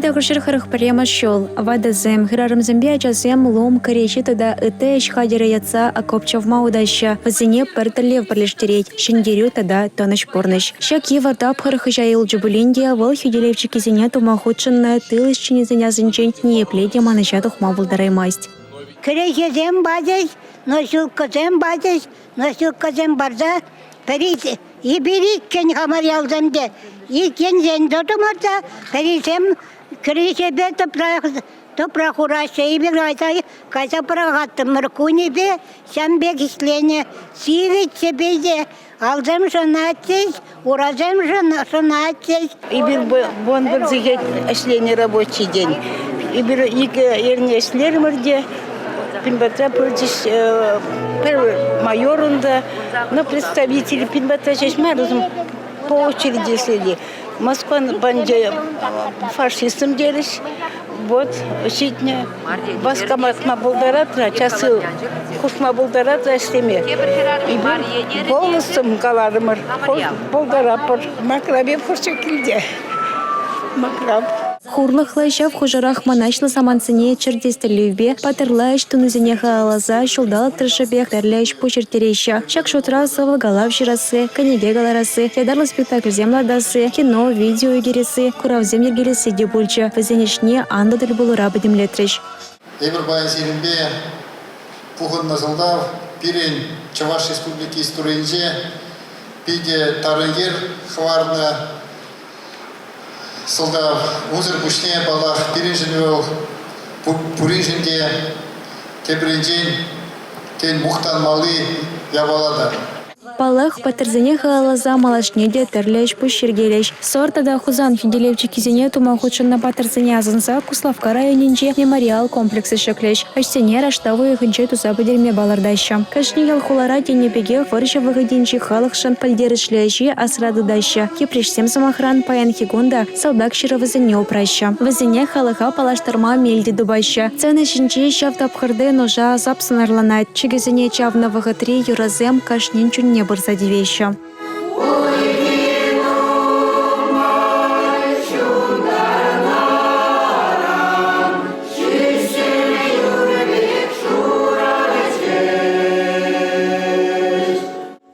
Айда хушырхырых према шол. Вадазем, хирарымзембе ачасем лом коречи тада ыты шхадера яца окопчавма удаща. Вазине перталев парлештереть. Шиндерю тада тоныш порныш. Шаки вартап хырхыжаил джубулиндия вол хюделевчики зене тумахутшынна тылыш чинезеня зынчень не пледе маныша тухма булдараймасть. Коречезем базис, носилкозем базис, носилкозем барда. Перейти. И берить кен хамарялземде. И кен зендотумарда. Перейсем кричебе топрахураща. И бегайта кайса прагаттым мыркунебе. Сямбе кислене. Сивит себеде. Алзем шанатсыз, уразем шанатсыз. И бир бон бир зигет эшлени рабочий день. И бир ерне эшлермерде. Пинбата пырдиш майорунда, но представители Пинбата чешмарузм по очереди следи. Москва банде фашистам делись, вот щитня баскаматма булдаратра, часы кушма булдаратра стеме. И был полностью галармар, булдарапор, макрабе фурчекилде, макраб. Хурлыхлы шав хужарах маначлы саманцыне чердестелюбе, патырлайш тунызене халаза, шулдалык тыршыбех тәрляйш пучертереща. Шак шутрасы, валгалав жирасы, канеге галарасы, ядарлы спектакль земладасы, кино, видео егересі, куравзем ергелесі дебульча, вазенешне андадыл булура бідімлетріш. Эйбірбайын серімбе, пухын назылдав, пирен Чаваш Республики историнже, пиде тарыгер хварна, Солдав узыр бушне балах пиринжинвел пуринжинде кебринжин кен мухтан малы ябалада. Палах патырзене халаза малашнеде тәрляйш пущергелеш. Сортада хузан фиделевчики зене тумахучынна патырзене азынса Куславка районинче мемориал комплексы шеклеш. Аштене раштавы хынче туза бедерме балардаща. Кашнигел хулара тенепеге фырша выгодинчи халықшын пальдерышлячи асрады даща. Кепрешсем самохран паян хигунда солдак шировызене упраща. Вазене халыха палаштарма мельди дубаща. Цены шинче шав тапхырды ножа запсынарланать. Чигезене чавна вагатри юразем кашнинчун не бырза девеща.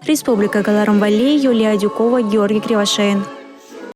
Республика Галарам-Валли, Юлия Дюкова, Георгий Кривошеин.